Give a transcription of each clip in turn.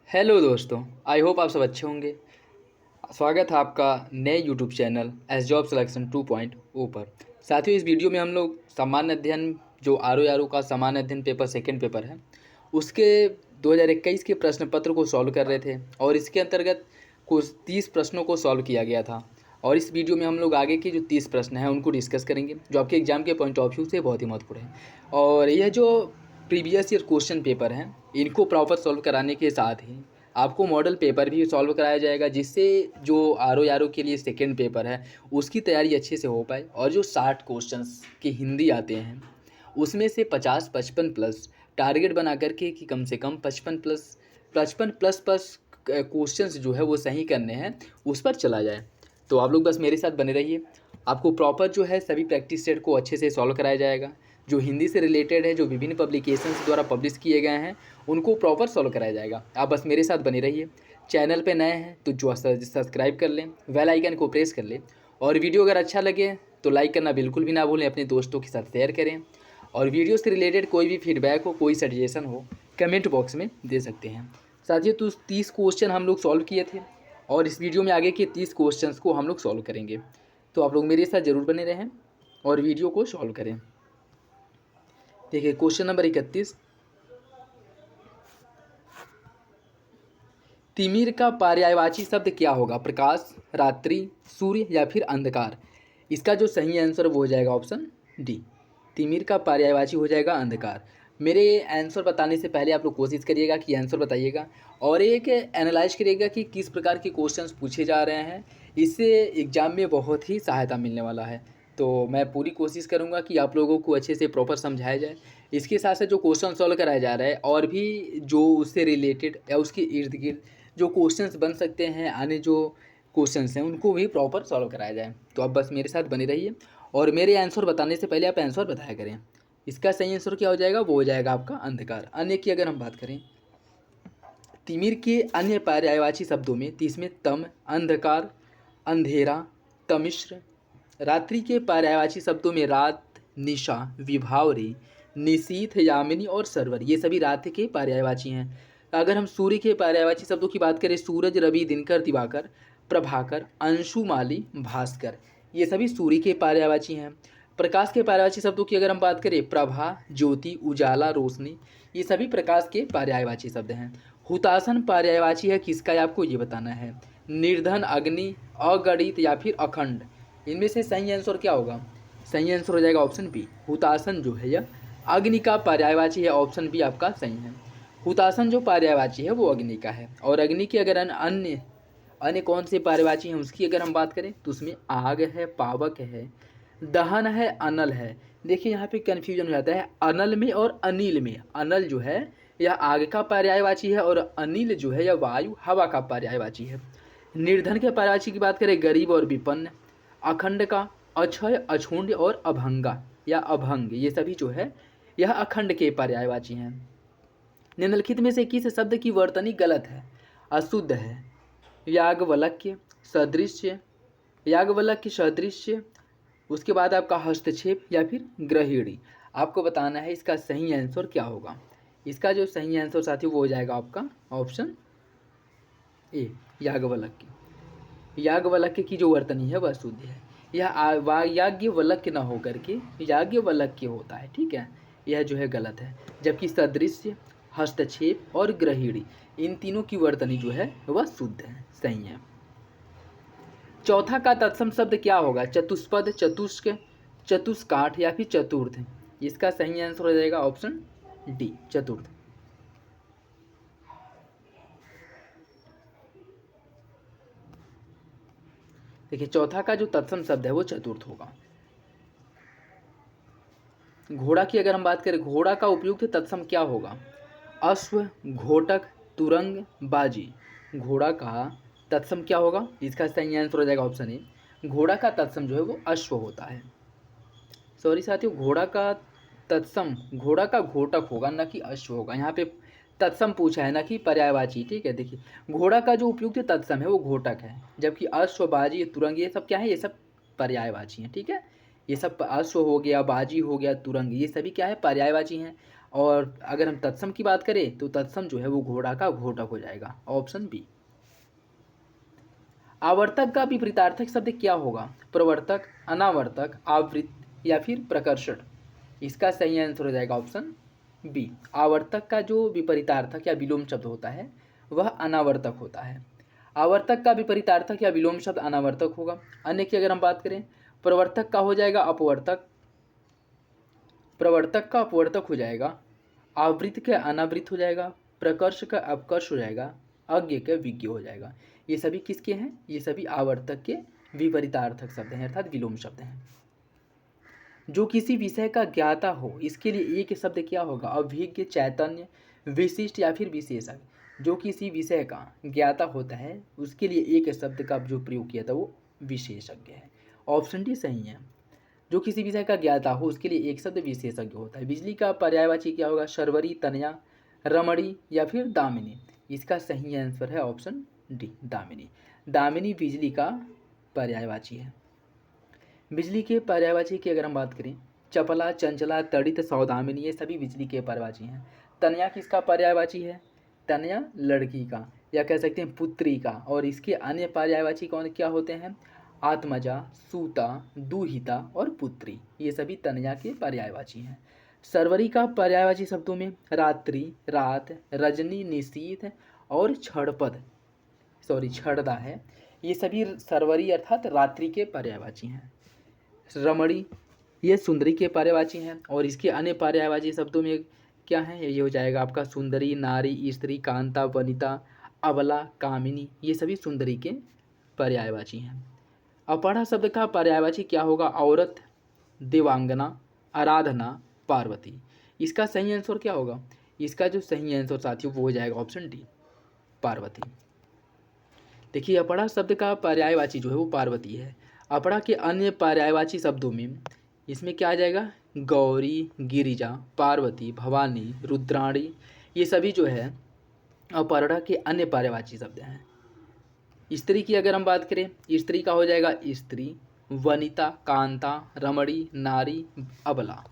Hello दोस्तों, I hope आप सब अच्छे होंगे। स्वागत है आपका नए YouTube channel S job selection 2.0 पर। साथियों, इस वीडियो में हम लोग सामान्य अध्ययन जो आर का सामान्य अध्ययन पेपर सेकंड पेपर है उसके 2021 के प्रश्न पत्र को सॉल्व कर रहे थे और इसके अंतर्गत कुछ 30 प्रश्नों को सॉल्व किया गया था। और इस वीडियो में हम लोग आगे के जो 30 प्रश्न हैं उनको डिस्कस करेंगे जो आपके एग्जाम के पॉइंट ऑफ व्यू से बहुत ही महत्वपूर्ण है। और यह जो प्रीवियस ईयर क्वेश्चन पेपर हैं इनको प्रॉपर सॉल्व कराने के साथ ही आपको मॉडल पेपर भी सॉल्व कराया जाएगा, जिससे जो आर के लिए सेकेंड पेपर है उसकी तैयारी अच्छे से हो पाए। और जो 60 क्वेश्चंस की हिंदी आते हैं उसमें से 50-55 प्लस टारगेट बना करके कि कम से कम 55 प्लस क्वेश्चंस जो है वो सही करने हैं, उस पर चला जाए। तो आप लोग बस मेरे साथ बने रहिए। आपको प्रॉपर जो है सभी प्रैक्टिस सेट को अच्छे से सॉल्व कराया जाएगा। जो हिंदी से रिलेटेड है, जो विभिन्न पब्लिकेशंस द्वारा पब्लिश किए गए हैं, उनको प्रॉपर सॉल्व कराया जाएगा। आप बस मेरे साथ बने रहिए। चैनल पे नए हैं तो जो सब्सक्राइब कर लें, बेल आइकन को प्रेस कर लें। और वीडियो अगर अच्छा लगे तो लाइक करना बिल्कुल भी ना भूलें, अपने दोस्तों के साथ शेयर करें। और वीडियो से रिलेटेड कोई भी फीडबैक हो, कोई सजेशन हो, कमेंट बॉक्स में दे सकते हैं। साथियों, तो 30 क्वेश्चन हम लोग सॉल्व किए थे और इस वीडियो में आगे के 30 क्वेश्चंस को हम लोग सॉल्व करेंगे। तो आप लोग मेरे साथ ज़रूर बने रहें और वीडियो को सॉल्व करें। देखिए, क्वेश्चन नंबर 31, तिमिर का पर्यायवाची शब्द क्या होगा? प्रकाश, रात्रि, सूर्य या फिर अंधकार? इसका जो सही आंसर वो हो जाएगा ऑप्शन डी। तिमिर का पर्यायवाची हो जाएगा अंधकार। मेरे आंसर बताने से पहले आप लोग कोशिश करिएगा कि आंसर बताइएगा और एक एनालाइज करिएगा कि किस प्रकार के क्वेश्चंस पूछे जा रहे हैं। इससे एग्ज़ाम में बहुत ही सहायता मिलने वाला है। तो मैं पूरी कोशिश करूंगा कि आप लोगों को अच्छे से प्रॉपर समझाया जाए। इसके साथ साथ जो क्वेश्चन सॉल्व कराया जा रहा है और भी जो उससे रिलेटेड या उसके इर्द गिर्द जो क्वेश्चंस बन सकते हैं, आने जो क्वेश्चंस हैं उनको भी प्रॉपर सॉल्व कराया जाए। तो आप बस मेरे साथ बने रहिए और मेरे आंसर बताने से पहले आप आंसर बताया करें। इसका सही आंसर क्या हो जाएगा? वो हो जाएगा आपका अंधकार। अन्य की अगर हम बात करें, तिमिर के अन्य पर्यायवाची शब्दों में 30 में तम, अंधकार, अंधेरा, तमिश्र। रात्रि के पर्यायवाची शब्दों में रात, निशा, विभावरी, निशीथ, यामिनी और सरवर, ये सभी रात के पर्यायवाची हैं। अगर हम सूर्य के पर्यायवाची शब्दों की बात करें, सूरज, रवि, दिनकर, दिवाकर, प्रभाकर, अंशुमाली, भास्कर, ये सभी सूर्य के पर्यायवाची हैं। प्रकाश के पर्यायवाची शब्दों की अगर हम बात करें, प्रभा, ज्योति, उजाला, रोशनी, ये सभी प्रकाश के पर्यायवाची शब्द हैं। हुतासन पर्यायवाची है किसका, आपको ये बताना है। निर्धन, अग्नि, अगणित या फिर अखंड, इनमें से सही आंसर क्या होगा? सही आंसर हो जाएगा ऑप्शन बी। हुतासन जो है यह अग्नि का पर्यायवाची है। ऑप्शन बी आपका सही है। हुतासन जो पर्यायवाची है वो अग्नि का है। और अग्नि के अगर अन्य अन्य कौन से पर्यायवाची हैं उसकी अगर हम बात करें तो उसमें आग है, पावक है, दहन है, अनल है। देखिए, यहाँ पे कन्फ्यूजन हो जाता है अनल में और अनिल में। अनल जो है यह आग का पर्यायवाची है और अनिल जो है यह वायु, हवा का पर्यायवाची है। निर्धन के पर्यायवाची की बात करें, गरीब और विपन्न। अखंड का अक्षय, अछूंड और अभंगा या अभंग, ये सभी जो है यह अखंड के पर्यायवाची हैं। निम्नलिखित में से किस शब्द की वर्तनी गलत है? अशुद्ध है, याज्ञवल्क्य, सदृश्य, याज्ञवल्क्य सदृश्य, उसके बाद आपका हस्तक्षेप या फिर ग्रहिणी। आपको बताना है इसका सही आंसर क्या होगा। इसका जो सही आंसर साथियों वो हो जाएगा आपका ऑप्शन ए, याज्ञवल्क्य। याज्ञवल्क्य की जो वर्तनी है वह शुद्ध है। यह याज्ञवल्क्य न होकर के याज्ञवल्क्य होता है, ठीक है। यह जो है गलत है। जबकि सदृश्य, हस्तक्षेप और ग्रहिणी, इन तीनों की वर्तनी जो है वह शुद्ध है, सही है। चौथा का तत्सम शब्द क्या होगा? चतुष्पद, चतुष्क, चतुष्काठ या फिर चतुर्थ? इसका सही आंसर हो जाएगा ऑप्शन डी, चतुर्थ। देखिए, चौथा का जो तत्सम शब्द है वो चतुर्थ होगा। घोड़ा की अगर हम बात करें, घोड़ा का उपयुक्त तत्सम क्या होगा? अश्व, घोटक, तुरंग, बाजी। घोड़ा का तत्सम क्या होगा? इसका सही आंसर हो जाएगा ऑप्शन ए। घोड़ा का तत्सम जो है वो अश्व होता है। सॉरी साथियों, घोड़ा का तत्सम घोड़ा का घोटक होगा, ना कि अश्व होगा। यहाँ पे तत्सम पूछा है ना कि पर्यायवाची, ठीक है। देखिए, घोड़ा का जो उपयुक्त तत्सम है वो घोटक है, जबकि अश्व, बाजी, तुरंग ये सब क्या है? ये सब पर्यायवाची हैं, ठीक है। ये सब अश्व हो गया, बाजी हो गया, तुरंग, ये सभी क्या है? पर्यायवाची हैं। और अगर हम तत्सम की बात करें तो तत्सम जो है वो घोड़ा का घोटक हो जाएगा, ऑप्शन बी। आवर्तक का विपरीतार्थक शब्द क्या होगा? प्रवर्तक, अनावर्तक, आवृत या फिर प्रकर्षण। इसका सही आंसर हो जाएगा ऑप्शन बी। आवर्तक का जो विपरीतार्थक या विलोम शब्द होता है वह अनावर्तक होता है। आवर्तक का विपरीतार्थक या विलोम शब्द अनावर्तक होगा। अन्य की अगर हम बात करें, प्रवर्तक का हो जाएगा अपवर्तक, प्रवर्तक का अपवर्तक हो जाएगा, आवृत का अनावृत हो जाएगा, प्रकर्ष का अपकर्ष हो जाएगा, अज्ञ का विज्ञ हो जाएगा। ये सभी किसके हैं? ये सभी आवर्तक के विपरीतार्थक शब्द हैं अर्थात विलोम शब्द हैं। जो किसी विषय का ज्ञाता हो इसके लिए एक शब्द क्या होगा? अभिज्ञ, चैतन्य, विशिष्ट या फिर विशेषज्ञ। जो किसी विषय का ज्ञाता होता है उसके लिए एक शब्द का जो प्रयोग किया था वो विशेषज्ञ है, ऑप्शन डी सही है। जो किसी विषय का ज्ञाता हो उसके लिए एक शब्द विशेषज्ञ होता है। बिजली का पर्यायवाची क्या होगा? शर्वरी, तनया, रमणी या फिर दामिनी। इसका सही आंसर है ऑप्शन डी, दामिनी। दामिनी बिजली का पर्यायवाची है। बिजली के पर्यायवाची की अगर हम बात करें, चपला, चंचला, तड़ित, सौदामिनी ये सभी बिजली के पर्यायवाची हैं। तनया किसका पर्यायवाची है? तनया लड़की का या कह सकते हैं पुत्री का। और इसके अन्य पर्यायवाची कौन क्या होते हैं? आत्मजा, सूता, दुहिता और पुत्री, ये सभी तनया के पर्यायवाची हैं। सर्वरी का पर्यायवाची शब्दों में रात्रि, रात, रजनी, निशीथ और छड़दा है। ये सभी सर्वरी अर्थात रात्रि के पर्यायवाची हैं। रमणी ये सुंदरी के पर्यायवाची हैं। और इसके अन्य पर्यायवाची शब्दों में क्या है? ये हो जाएगा आपका सुंदरी, नारी, स्त्री, कांता, वनिता, अबला, कामिनी, ये सभी सुंदरी के पर्यायवाची हैं। अपरा शब्द का पर्यायवाची क्या होगा? औरत, देवांगना, आराधना, पार्वती। इसका सही आंसर क्या होगा? इसका जो सही आंसर साथियों वो हो जाएगा ऑप्शन डी, पार्वती। देखिए अपरा शब्द का पर्यायवाची जो है वो पार्वती है। अपरा के अन्य पर्यायवाची शब्दों में इसमें क्या आ जाएगा? गौरी, गिरिजा, पार्वती, भवानी, रुद्राणी, ये सभी जो है अपरा के अन्य पर्यायवाची शब्द हैं। स्त्री की अगर हम बात करें, स्त्री का हो जाएगा स्त्री, वनिता, कांता, रमणी, नारी, अबला।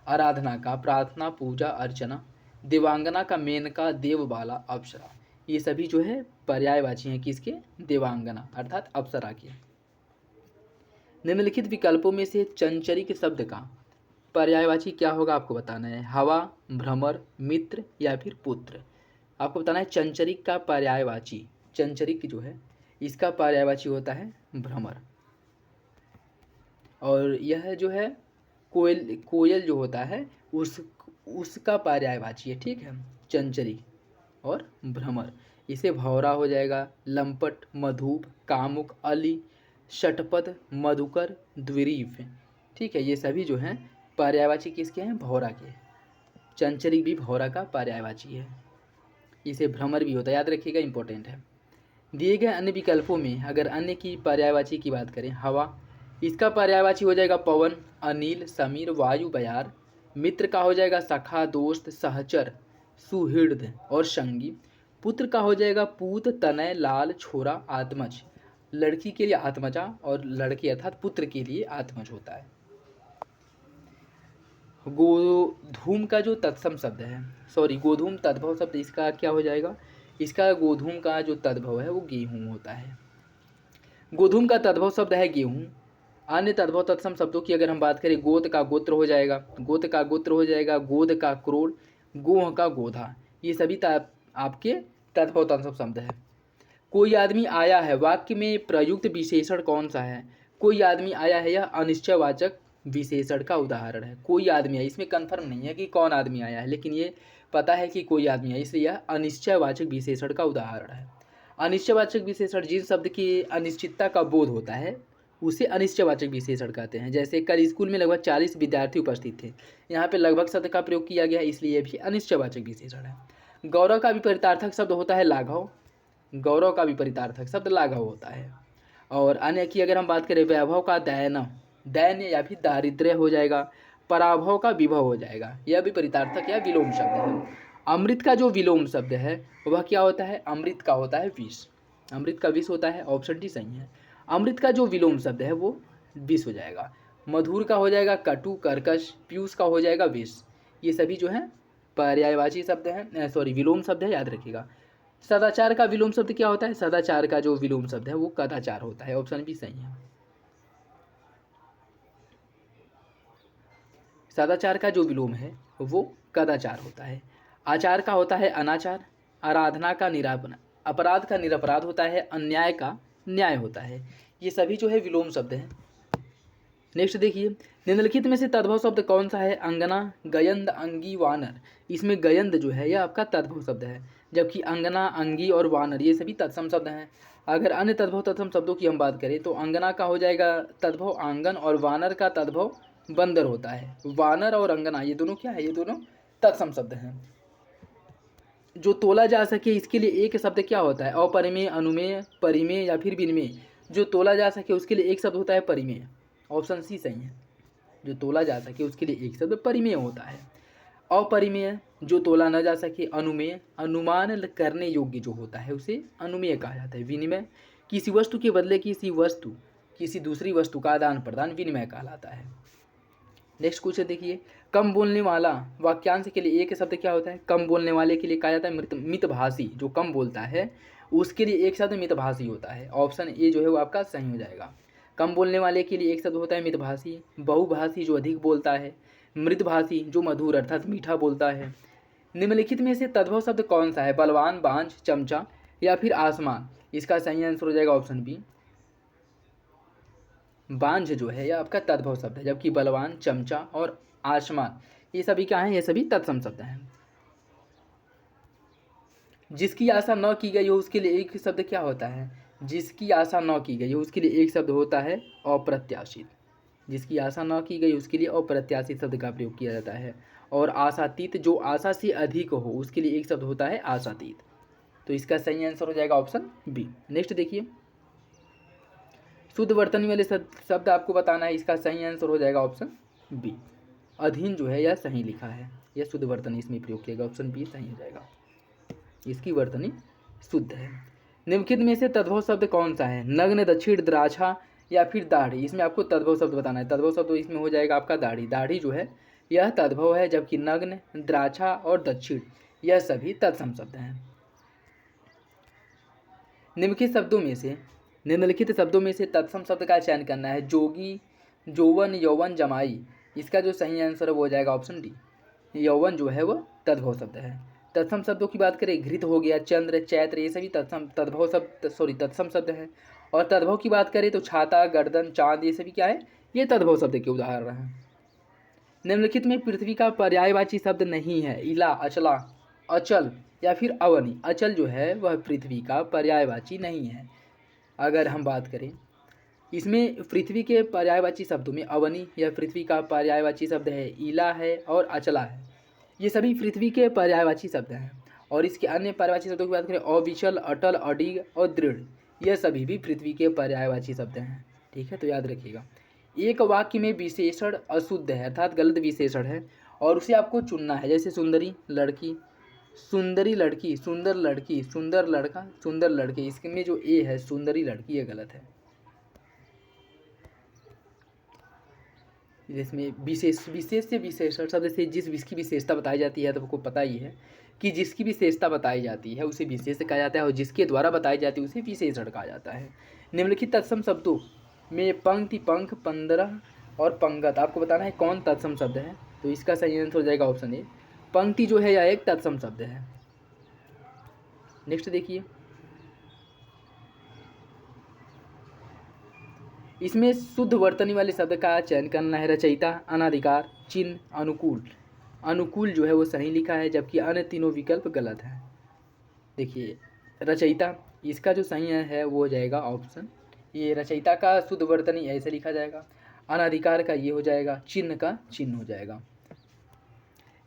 आराधना का प्रार्थना, पूजा, अर्चना। देवांगना का मेनका, देवबाला, अप्सरा। ये सभी जो है पर्यायवाची हैं किसके? देवांगना अर्थात अप्सरा के। निम्नलिखित विकल्पों में से चंचरिक शब्द का पर्यायवाची क्या होगा आपको बताना है। हवा, भ्रमर, मित्र या फिर पुत्र। आपको बताना है चंचरिक का पर्यायवाची। चंचरिक जो है इसका पर्यायवाची होता है भ्रमर। और यह जो है कोयल जो होता है उसका पर्यायवाची है, ठीक है, चंचरिक और भ्रमर। इसे भौरा हो जाएगा, लंपट, मधुप, कामुक, अली, षटपद, मधुकर, द्विरीफ, ठीक है। ये सभी जो हैं पर्यायवाची किसके हैं? भौरा के। चंचरिक भी भौरा का पर्यायवाची है। इसे भ्रमर भी होता है, याद रखिएगा, इंपॉर्टेंट है। दिए गए अन्य विकल्पों में अगर अन्य की पर्यायवाची की बात करें, हवा, इसका पर्यायवाची हो जाएगा पवन, अनिल, समीर, वायु, बयार। मित्र का हो जाएगा सखा, दोस्त, सहचर, सुहृद और संगी। पुत्र का हो जाएगा पूत, तनय, लाल, छोरा, आत्मज। लड़की के लिए आत्मजा और लड़के अर्थात पुत्र के लिए आत्मज होता है। गोधूम का जो तत्सम शब्द है, गोधूम तद्भव शब्द, इसका क्या हो जाएगा? इसका गोधूम का जो तद्भव है वो गेहूँ होता है। गोधूम का तद्भव शब्द है गेहूँ। अन्य तद्भव तत्सम शब्दों की अगर हम बात करें, गोत का गोत्र हो जाएगा, गोत का गोत्र हो जाएगा, गोद का क्रोड़, गोह का गोधा। ये सभी आपके तद्भव तत्सम शब्द है। कोई आदमी आया है, वाक्य में प्रयुक्त विशेषण कौन सा है? कोई आदमी आया है, यह अनिश्चयवाचक विशेषण का उदाहरण है। कोई आदमी है, इसमें कंफर्म नहीं है कि कौन आदमी आया है, लेकिन ये पता है कि कोई आदमी है, इसलिए यह अनिश्चयवाचक विशेषण का उदाहरण है। अनिश्चयवाचक विशेषण जिस शब्द की अनिश्चितता का बोध होता है उसे अनिश्चयवाचक विशेषण कहते हैं। जैसे कल स्कूल में लगभग 40 विद्यार्थी उपस्थित थे, यहाँ पे लगभग शब्द का प्रयोग किया गया है, इसलिए भी अनिश्चयवाचक विशेषण है। गौरव का विपरीतार्थक शब्द होता है लाघव। गौरव का विपरीतार्थक शब्द लाघव होता है। और अन्य की अगर हम बात करें, वैभव का दैन्य या फिर दारिद्र्य हो जाएगा। पराभव का विभव हो जाएगा, यह विपरीतार्थक या विलोम शब्द है। अमृत का जो विलोम शब्द है वह क्या होता है? अमृत का होता है विष। अमृत का विष होता है, ऑप्शन डी सही है। अमृत का जो विलोम शब्द है वो विष हो जाएगा। मधुर का हो जाएगा कटु, कर्कश। पीयूष का हो जाएगा विष। ये सभी जो है पर्यायवाची शब्द है, सॉरी विलोम शब्द है, याद रखिएगा। सदाचार का विलोम शब्द क्या होता है? सदाचार का जो विलोम शब्द है वो कदाचार होता है। ऑप्शन भी सही है। सदाचार का जो विलोम है वो कदाचार होता है। आचार का होता है अनाचार, आराधना का निरापना, अपराध का निरपराध होता है, अन्याय का न्याय होता है। ये सभी जो है विलोम शब्द हैं। नेक्स्ट देखिए, निम्नलिखित में से तद्भव शब्द कौन सा है? अंगना, गयंद, अंगी, वानर। इसमें गयंद जो है यह आपका तद्भव शब्द है, जबकि अंगना, अंगी और वानर ये सभी तत्सम शब्द हैं। अगर अन्य तद्भव तत्सम शब्दों की हम बात करें तो अंगना का हो जाएगा तद्भव आंगन, और वानर का तद्भव बंदर होता है। वानर और अंगना ये दोनों क्या है? ये दोनों तत्सम शब्द हैं। जो तोला जा सके इसके लिए एक शब्द क्या होता है? अपरिमेय, अनुमेय, परिमेय या फिर विनिमेय। जो तोला जा सके उसके लिए एक शब्द होता है परिमेय। ऑप्शन सी सही है। जो तोला जा सके उसके लिए एक शब्द परिमेय होता है। अपरिमेय जो तोला न जा सके, अनुमेय अनुमान करने योग्य जो होता है उसे अनुमेय कहा जाता है। विनिमय किसी वस्तु के बदले किसी दूसरी वस्तु का आदान प्रदान विनिमय कहलाता है। नेक्स्ट क्वेश्चन देखिए, कम बोलने वाला वाक्यांश के लिए एक शब्द क्या होता है? कम बोलने वाले के लिए कहा जाता है मितभाषी। जो कम बोलता है उसके लिए एक शब्द मितभाषी होता है। ऑप्शन ए जो है वो आपका सही हो जाएगा। कम बोलने वाले के लिए एक शब्द होता है मितभाषी। बहुभाषी जो अधिक बोलता है। मृदभाषी जो मधुर अर्थात मीठा बोलता है। निम्नलिखित में से तद्भव शब्द कौन सा है? बलवान, बांझ, चमचा या फिर आसमान। इसका सही आंसर हो जाएगा ऑप्शन बी। बांझ जो है यह आपका तद्भव शब्द है, जबकि बलवान, चमचा और आसमान ये सभी क्या हैं? ये सभी तत्सम शब्द हैं। जिसकी आशा न की गई हो उसके लिए एक शब्द क्या होता है? जिसकी आशा न की गई हो उसके लिए एक शब्द होता है अप्रत्याशित। जिसकी आशा न की गई उसके लिए अप्रत्याशित शब्द का प्रयोग किया जाता है। और आशातीत जो आशा से अधिक हो उसके लिए एक शब्द होता है आशातीत। तो इसका सही आंसर हो जाएगा ऑप्शन बी। नेक्स्ट देखिए, शुद्ध वर्तनी वाले शब्द आपको बताना है। इसका सही आंसर हो जाएगा ऑप्शन बी। अधीन जो है यह सही लिखा है, यह शुद्ध वर्तनी इसमें प्रयोग किया गया। ऑप्शन बी सही हो जाएगा, इसकी वर्तनी शुद्ध है। निम्नलिखित में से तद्भव शब्द कौन सा है? नग्न, दक्षिण, द्राक्षा या फिर दाढ़ी। इसमें आपको तद्भव शब्द बताना है। तद्भव शब्द इसमें हो जाएगा आपका दाढ़ी। दाढ़ी जो है यह तद्भव है, जबकि नग्न, द्राक्षा और दक्षिण यह सभी तत्सम शब्द हैं। निम्नलिखित शब्दों में से तत्सम शब्द का चयन करना है। जोगी, यौवन, यौवन, जमाई। इसका जो सही आंसर है वो हो जाएगा ऑप्शन डी। यौवन जो है वो तद्भव शब्द है। तत्सम शब्दों की बात करें, घृत हो गया, चंद्र, चैत्र ये सभी तत्सम शब्द हैं। और तद्भव की बात करें तो छाता, गर्दन, चांद ये सभी क्या है? ये तद्भव शब्द के उदाहरण हैं। निम्नलिखित में पृथ्वी का पर्यायवाची शब्द नहीं है। इला, अचला, अचल या फिर अवनी। अचल जो है वह पृथ्वी का पर्यायवाची नहीं है। अगर हम बात करें इसमें पृथ्वी के पर्यायवाची शब्दों में अवनी यह पृथ्वी का पर्यायवाची शब्द है, इला है और अचला है। ये सभी पृथ्वी के पर्यायवाची शब्द हैं। और इसके अन्य पर्यायवाची शब्दों की बात करें, अविचल, अटल, अडिग और दृढ़ यह सभी भी पृथ्वी के पर्यायवाची शब्द हैं। ठीक है, तो याद रखिएगा। एक वाक्य में विशेषण अशुद्ध है अर्थात गलत विशेषण है और उसे आपको चुनना है। जैसे सुंदरी लड़की, सुंदरी लड़की, सुंदर लड़की, सुंदर लड़का, सुंदर लड़के। इसमें जो ए है सुंदरी लड़की ये गलत है। जिसमें विशेष से विशेषण शब्द से जिसकी विशेषता बताई जाती है तो आपको पता ही है कि जिसकी विशेषता बताई जाती है उसे विशेष कहा जाता है और जिसके द्वारा बताई जाती है उसे विशेषण कहा जाता है। निम्नलिखित तत्सम शब्दों में पंक्ति, पंख, 15 और पंगत आपको बताना है कौन तत्सम शब्द है। तो इसका सही आंसर हो जाएगा ऑप्शन ए। पंक्ति जो है यह एक तत्सम शब्द है। नेक्स्ट देखिए, इसमें शुद्ध वर्तनी वाले शब्द का चयन करना है। रचयिता, अनाधिकार, चिन्ह, अनुकूल। अनुकूल जो है वो सही लिखा है, जबकि अन्य तीनों विकल्प गलत हैं। देखिए, रचयिता इसका जो सही है वो हो जाएगा ऑप्शन ये। रचयिता का शुद्ध वर्तनी ऐसे लिखा जाएगा। अनाधिकार का ये हो जाएगा, चिन्ह का चिन्ह हो जाएगा।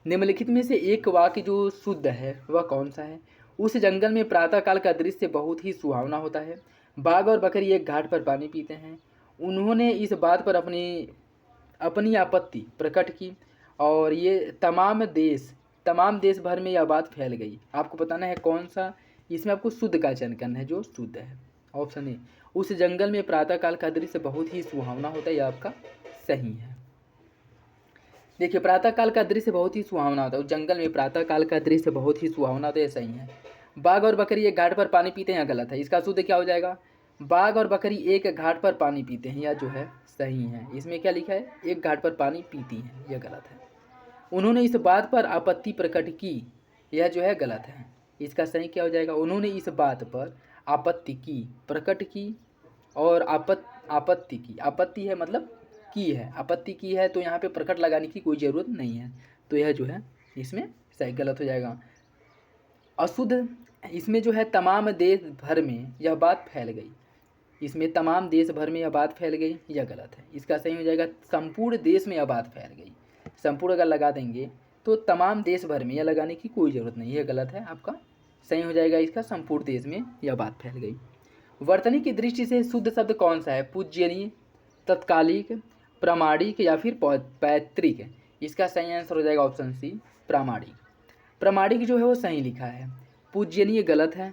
निम्नलिखित में से एक वाक्य जो शुद्ध है वह कौन सा है? उस जंगल में प्रातःकाल का दृश्य बहुत ही सुहावना होता है। बाघ और बकरी एक घाट पर पानी पीते हैं। उन्होंने इस बात पर अपनी आपत्ति प्रकट की और ये तमाम देश भर में यह बात फैल गई। आपको बताना है कौन सा, इसमें आपको शुद्ध का चयन करना है जो शुद्ध है। ऑप्शन ए, उस जंगल में प्रातःकाल का दृश्य बहुत ही सुहावना होता है, यह आपका सही है। देखिए प्रातःकाल का दृश्य बहुत ही सुहावना होता है, उस जंगल में प्रातःकाल का दृश्य बहुत ही सुहावना होता है, ये सही है। बाघ और बकरी एक घाट पर पानी पीते हैं, या गलत है? इसका शुद्ध क्या हो जाएगा? बाघ और बकरी एक घाट पर पानी पीते हैं, या जो है सही है। इसमें क्या लिखा है? एक घाट पर पानी पीती हैं, यह गलत है। उन्होंने इस बात पर आपत्ति प्रकट की, यह जो है गलत है। इसका सही क्या हो जाएगा? उन्होंने इस बात पर आपत्ति की, प्रकट की और आपत्ति की। आपत्ति है मतलब की है, आपत्ति की है, तो यहाँ पे प्रकट लगाने की कोई ज़रूरत नहीं है, तो यह जो है इसमें सही गलत हो जाएगा। अशुद्ध, इसमें जो है तमाम देश भर में यह बात फैल गई, इसमें तमाम देश भर में यह बात फैल गई, यह गलत है। इसका सही हो जाएगा संपूर्ण देश में यह बात फैल गई। संपूर्ण अगर लगा देंगे तो तमाम देश भर में यह लगाने की कोई ज़रूरत नहीं, यह गलत है। आपका सही हो जाएगा इसका संपूर्ण देश में यह बात फैल गई। वर्तनी की दृष्टि से शुद्ध शब्द कौन सा है? पूज्यनीय, तत्कालिक, प्रामाणिक या फिर पैतृक? इसका सही आंसर हो जाएगा ऑप्शन सी, प्रामाणिक। प्रामाणिक जो है वो सही लिखा है, पूज्यनीय गलत है।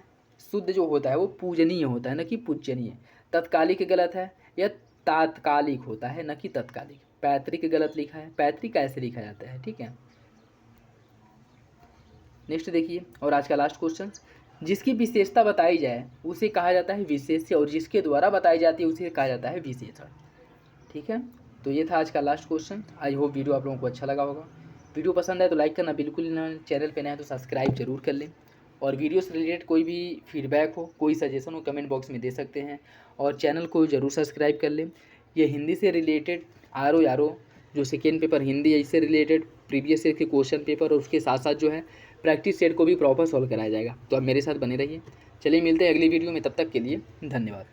शुद्ध जो होता है वो पूजनीय होता है, न कि पूज्यनीय। तत्कालिक गलत है, यह तात्कालिक होता है, न कि तत्कालिक। पैतृक गलत लिखा है, पैतृक कैसे लिखा जाता है, ठीक है। नेक्स्ट देखिए, और आज का लास्ट क्वेश्चन, जिसकी विशेषता बताई जाए उसे कहा जाता है विशेष्य, और जिसके द्वारा बताई जाती है उसे कहा जाता है विशेषण, ठीक है। तो ये था आज का last question. I hope video आप लोगों को अच्छा लगा होगा। वीडियो पसंद है तो लाइक करना बिल्कुल ना, चैनल पे नए हैं तो सब्सक्राइब जरूर कर लें। और वीडियो से रिलेटेड कोई भी फीडबैक हो, कोई सजेशन हो, कमेंट बॉक्स में दे सकते हैं। और चैनल को ज़रूर सब्सक्राइब कर लें। ये हिंदी से रिलेटेड RO जो सेकेंड पेपर हिंदी है, इससे रिलेटेड प्रीवियस ईयर के क्वेश्चन पेपर, और उसके साथ साथ जो है प्रैक्टिस सेट को भी प्रॉपर सॉल्व कराया जाएगा। तो आप मेरे साथ बने रहिए। चलिए मिलते हैं अगली वीडियो में, तब तक के लिए धन्यवाद।